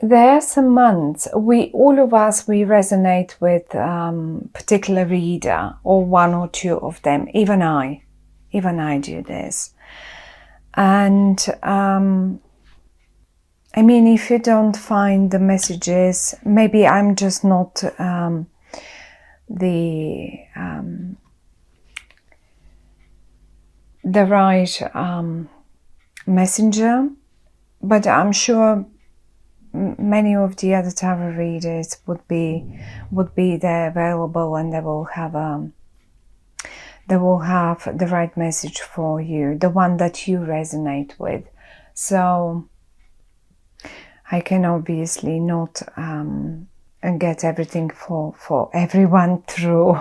there are some months, all of us, we resonate with particular reader or one or two of them. Even I do this. And I mean, if you don't find the messages, maybe I'm just not the right messenger, but I'm sure many of the other tarot readers would be there available, and they will have the right message for you, the one that you resonate with. So I can obviously not get everything for everyone through.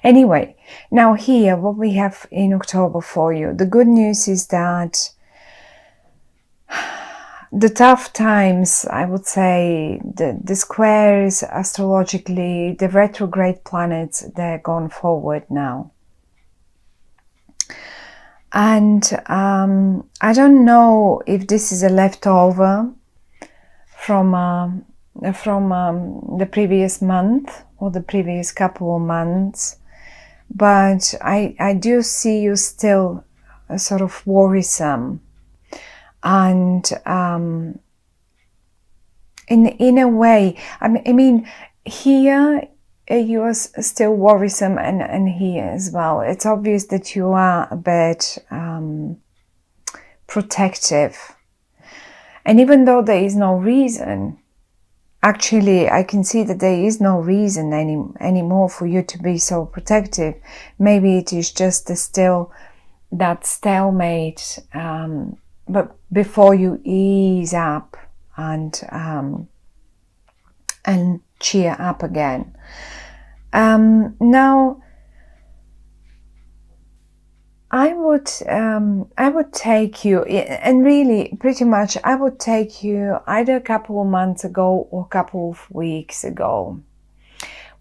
Anyway, now here, what we have in October for you. The good news is that the tough times, I would say, the squares astrologically, the retrograde planets, they're gone forward now. And I don't know if this is a leftover from the previous month or the previous couple of months, but I do see you still sort of worrisome. And in a way, I mean, here you are still worrisome, and here as well. It's obvious that you are a bit protective. And even though there is no reason, actually, I can see that there is no reason anymore for you to be so protective. Maybe it is just still that stalemate, but before you ease up and cheer up again. Now, I would take you, and really pretty much I would take you either a couple of months ago or a couple of weeks ago,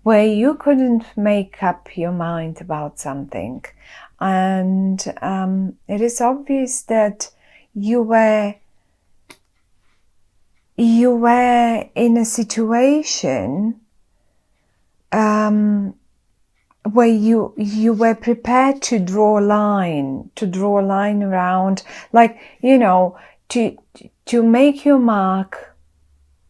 where you couldn't make up your mind about something, and it is obvious that you were in a situation where you were prepared to draw a line around, like, you know, to make your mark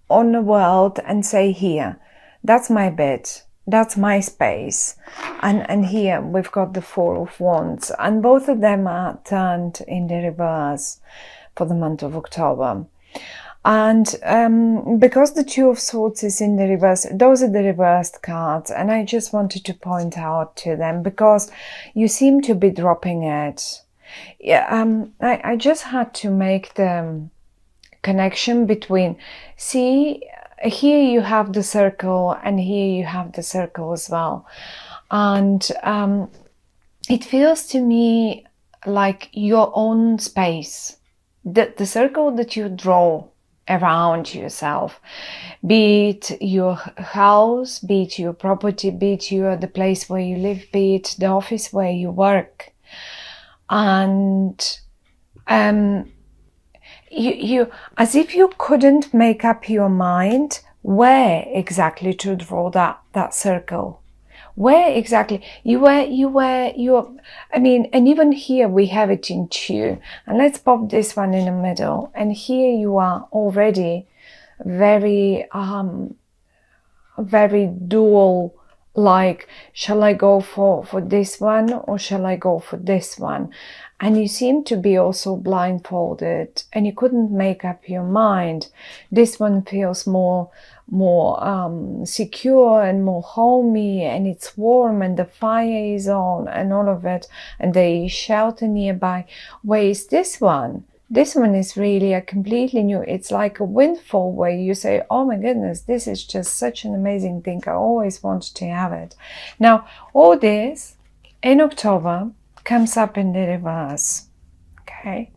on the world and say, here, that's my bit, that's my space. And here we've got the Four of Wands, and both of them are turned in the reverse for the month of October. And because the Two of Swords is in the reverse, those are the reversed cards, and I just wanted to point out to them because you seem to be dropping it. Yeah, I just had to make the connection between, see, here you have the circle and here you have the circle as well. And it feels to me like your own space, the circle that you draw around yourself, be it your house, be it your property, be it the place where you live, be it the office where you work. And you as if you couldn't make up your mind where exactly to draw that circle. Where exactly you were, I mean, and even here we have it in two, and let's pop this one in the middle, and here you are already very dual, like, shall I go for this one or shall I go for this one? And you seem to be also blindfolded and you couldn't make up your mind. This one feels more secure and more homey, and it's warm and the fire is on and all of it, and there is shelter nearby. Where is this one? This one is really a completely new, it's like a windfall where you say, oh my goodness, this is just such an amazing thing. I always wanted to have it. Now, all this in October comes up in the reverse. Okay.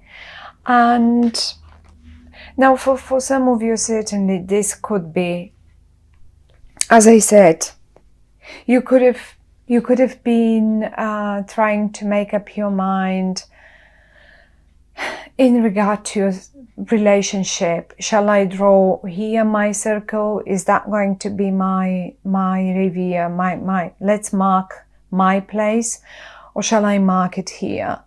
And now for some of you, certainly this could be, as I said, you could have been trying to make up your mind In regard to a relationship, shall I draw here my circle? Is that going to be my revier, my let's mark my place, or shall I mark it here?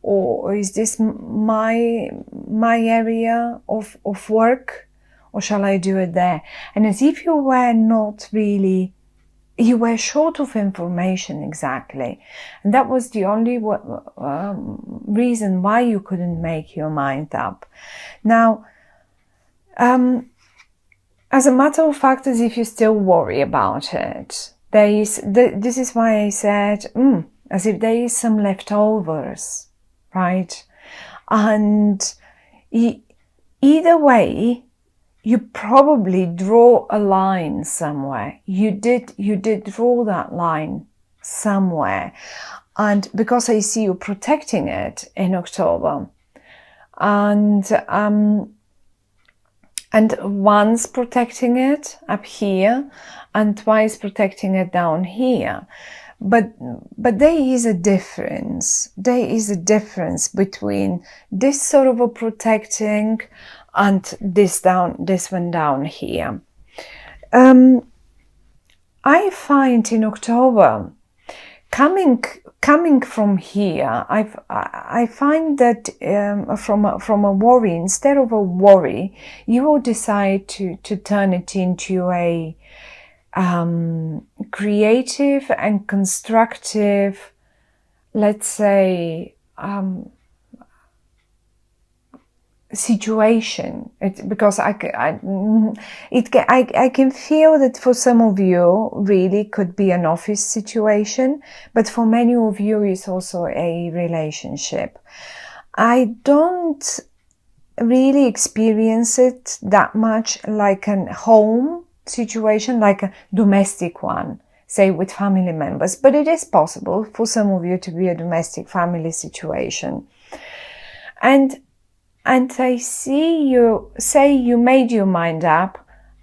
Or is this my area of work, or shall I do it there? And as if you were not really, you were short of information exactly. And that was the only reason why you couldn't make your mind up. Now, as a matter of fact, as if you still worry about it, this is why I said, as if there is some leftovers, right? And either way, you probably draw a line somewhere. You did draw that line somewhere. And because I see you protecting it in October, and once protecting it up here and twice protecting it down here. But there is a difference. There is a difference between this sort of a protecting and this one down here. I find in October, coming from here, I find that from a worry, instead of a worry, you will decide to turn it into a creative and constructive, let's say, situation. Because I can feel that for some of you really could be an office situation, but for many of you it's also a relationship. I don't really experience it that much like a home situation, like a domestic one, say with family members, but it is possible for some of you to be a domestic family situation. And I see you say you made your mind up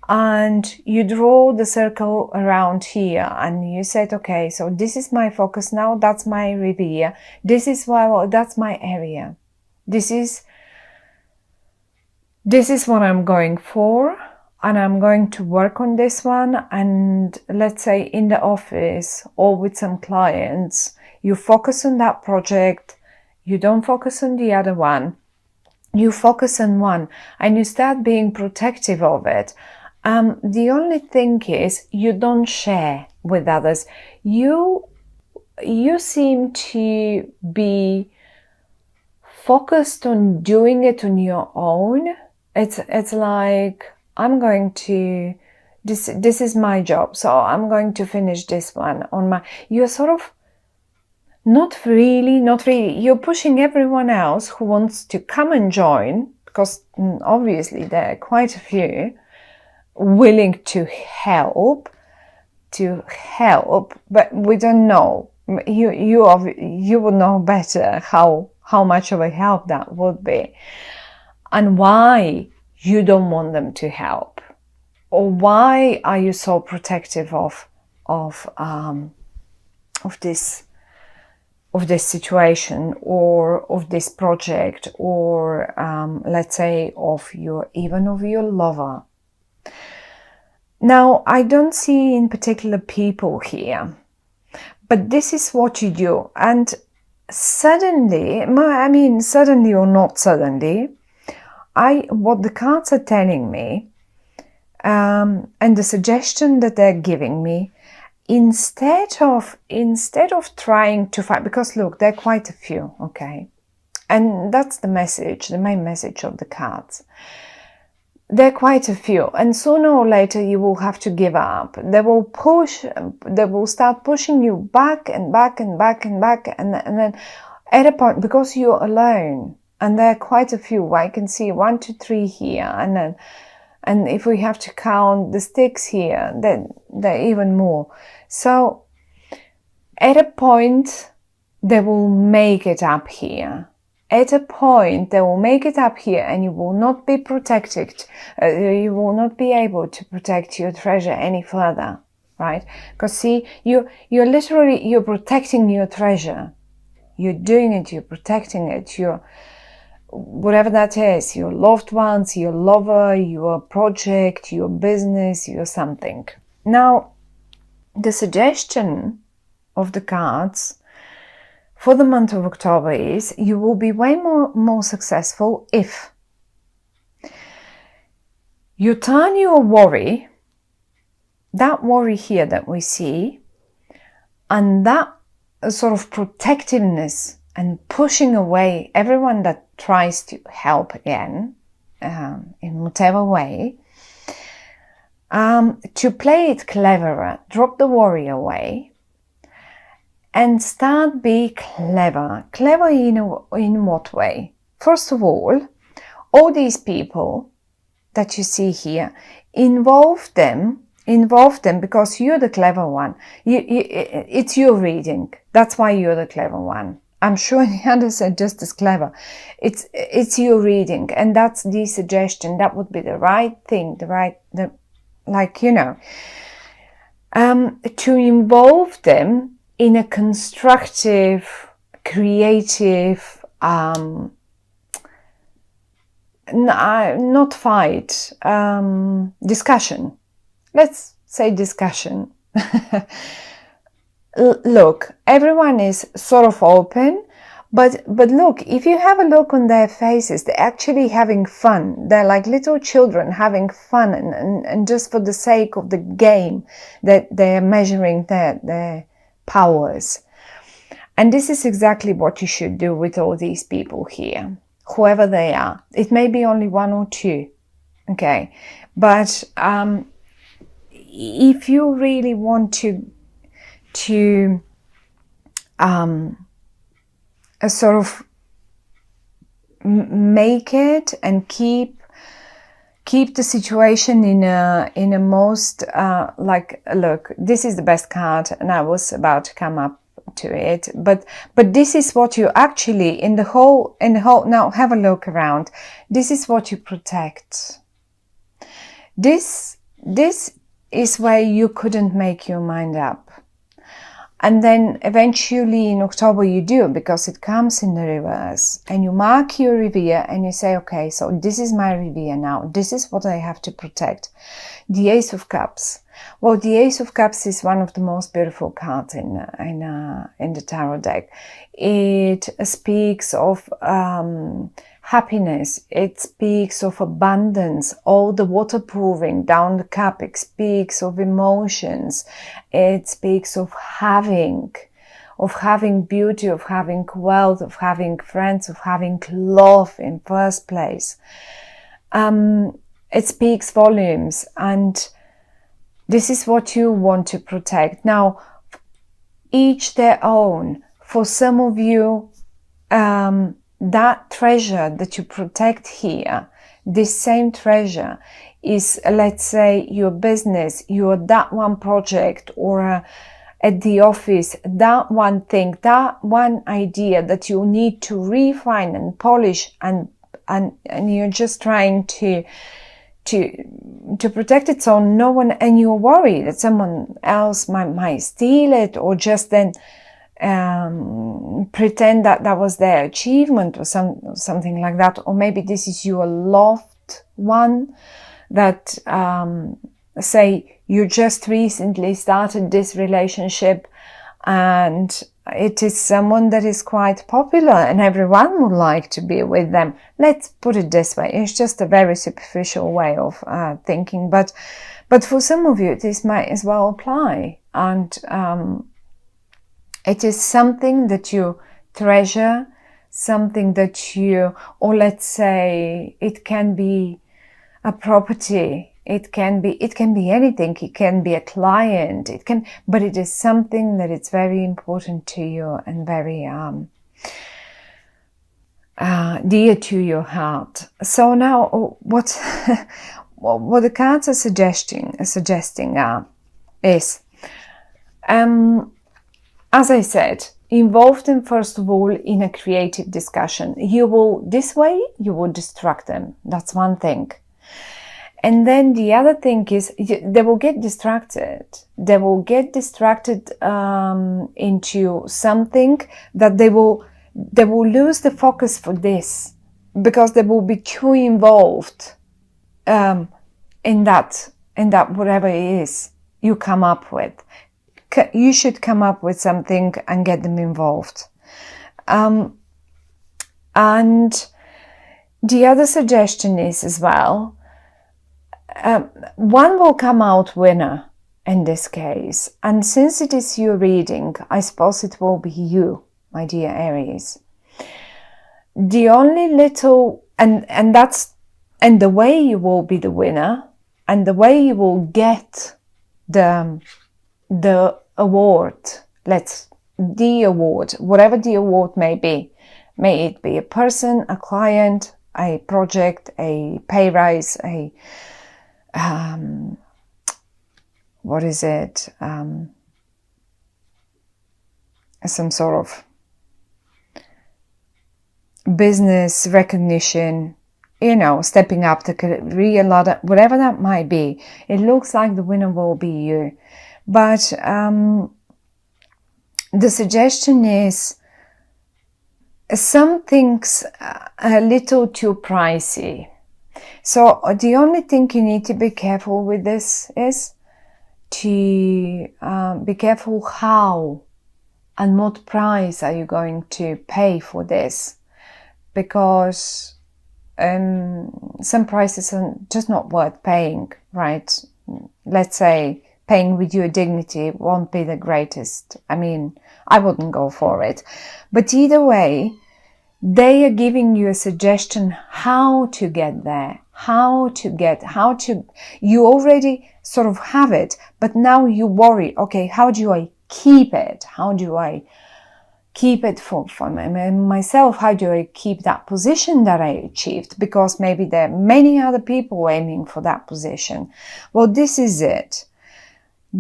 and you draw the circle around here and you said, okay, so this is my focus now, that's my reveal, this is that's my area, this is what I'm going for, and I'm going to work on this one. And let's say in the office or with some clients, you focus on that project, you don't focus on the other one. You focus on one and you start being protective of it. The only thing is you don't share with others. You seem to be focused on doing it on your own. It's like, I'm going to, this is my job, so I'm going to finish this one on my, you're sort of not really, you're pushing everyone else who wants to come and join, because obviously there are quite a few willing to help, but we don't know. You would know better how much of a help that would be, and why you don't want them to help, or why are you so protective of this situation or of this project, or let's say of your lover. Now, I don't see in particular people here, but this is what you do. And suddenly, suddenly or not suddenly, what the cards are telling me, and the suggestion that they're giving me, instead of trying to fight, because look, there are quite a few, okay, and that's the message, the main message of the cards. There are quite a few, and sooner or later you will have to give up. They will start pushing you back and back and back and back, and then at a point, because you're alone, and there are quite a few, I can see 1, 2, 3 here, and if we have to count the sticks here, then there are even more. So at a point, they will make it up here. At a point, they will make it up here, and you will not be protected. You will not be able to protect your treasure any further, right? Because see, you're protecting your treasure. You're doing it. You're protecting it. whatever that is, your loved ones, your lover, your project, your business, your something. Now, the suggestion of the cards for the month of October is you will be way more successful if you turn your worry, that worry here that we see, and that sort of protectiveness and pushing away everyone that tries to help again, in whatever way, to play it cleverer, drop the worry away, and start be clever. Clever in what way? First of all these people that you see here, involve them because you're the clever one. It's your reading. That's why you're the clever one. I'm sure the others are just as clever. It's your reading, and that's the suggestion. That would be the right thing, to involve them in a constructive, creative, not fight, discussion. Let's say discussion. Look, everyone is sort of open, but look, if you have a look on their faces, they're actually having fun. They're like little children having fun, and just for the sake of the game that they're measuring their powers. And this is exactly what you should do with all these people here, whoever they are. It may be only one or two, okay? But if you really want to sort of make it and keep the situation in a most look, this is the best card, and I was about to come up to it, but this is what you actually in the whole now have a look around. This is what you protect. This is where you couldn't make your mind up. And then eventually in October you do, because it comes in the reverse, and you mark your reveal and you say, okay, so this is my reveal now. This is what I have to protect. The Ace of Cups. Well, the Ace of Cups is one of the most beautiful cards in the tarot deck. It speaks of happiness. It speaks of abundance. All the waterproofing down the cup. It speaks of emotions. It speaks of having beauty, of having wealth, of having friends, of having love in first place. It speaks volumes, and this is what you want to protect. Now, each their own. For some of you, that treasure that you protect here, this same treasure is, let's say, your business, your that one project, or at the office, that one thing, that one idea that you need to refine and polish, and you're just trying to protect it, so no one, and you're worried that someone else might steal it, or just then pretend that was their achievement, or something like that. Or maybe this is your loved one that say you just recently started this relationship, and it is someone that is quite popular and everyone would like to be with them. Let's put it this way. It's just a very superficial way of thinking, but for some of you this might as well apply. And it is something that you treasure, something that you, or let's say it can be a property, it can be anything, it can be a client, but it is something that it's very important to you and very dear to your heart. So now what the cards are suggesting is, as I said, involve them first of all in a creative discussion. This way you will distract them. That's one thing. And then the other thing is they will get distracted. They will get distracted into something that they will lose the focus for this. because they will be too involved in that whatever it is you come up with. You should come up with something and get them involved. And the other suggestion is as well, one will come out winner in this case. And since it is your reading, I suppose it will be you, my dear Aries. The only little, and the way you will be the winner, and the way you will get the award, the award, whatever the award may be it be a person, a client, a project, a pay rise, a what is it, some sort of business recognition, stepping up the career ladder, whatever that might be. It looks like the winner will be you. But the suggestion is some things a little too pricey. So the only thing you need to be careful with this is to be careful how and what price are you going to pay for this, because some prices are just not worth paying, right? Let's say paying with your dignity won't be the greatest. I mean, I wouldn't go for it. But either way, they are giving you a suggestion how to get there, you already sort of have it, but now you worry, okay, how do I keep it? How do I keep it for myself? How do I keep that position that I achieved? Because maybe there are many other people aiming for that position. Well, this is it.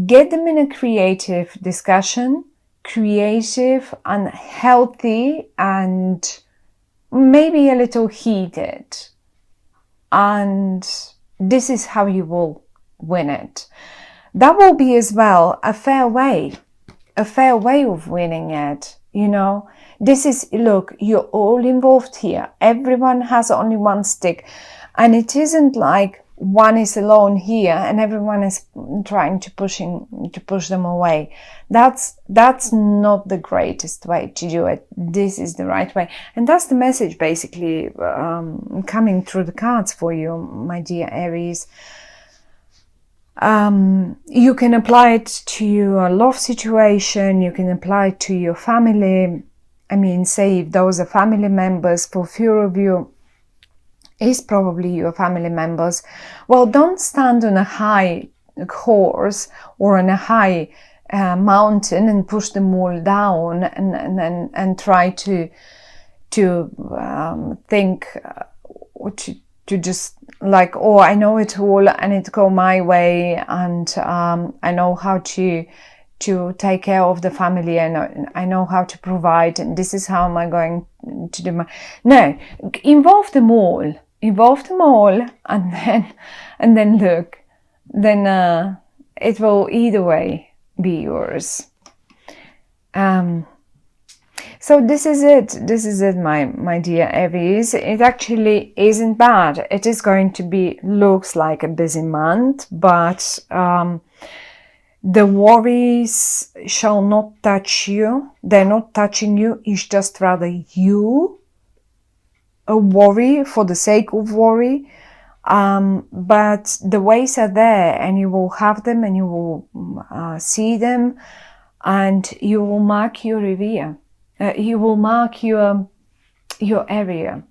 Get them in a creative discussion, creative and healthy and maybe a little heated. And this is how you will win it. That will be as well a fair way of winning it. This is, look, you're all involved here. Everyone has only one stick. And it isn't like one is alone here and everyone is trying to push them away. That's not the greatest way to do it. This is the right way. And that's the message basically coming through the cards for you, my dear Aries. You can apply it to your love situation. You can apply it to your family. I mean, say if those are family members, for few of you is probably your family members. Well, don't stand on a high horse or on a high mountain and push them all down and try to think to just like, oh, I know it all and it go my way, and I know how to take care of the family, and I know how to provide, and this is how am I going to do my... No, involve them all, and then look, then it will either way be yours. So this is it, my dear Aries. It actually isn't bad. It is going to be, looks like a busy month, but the worries shall not touch you. They're not touching you. It's just rather you a worry for the sake of worry. But the ways are there, and you will have them, and you will see them, and you will mark your reverie. You will mark your area.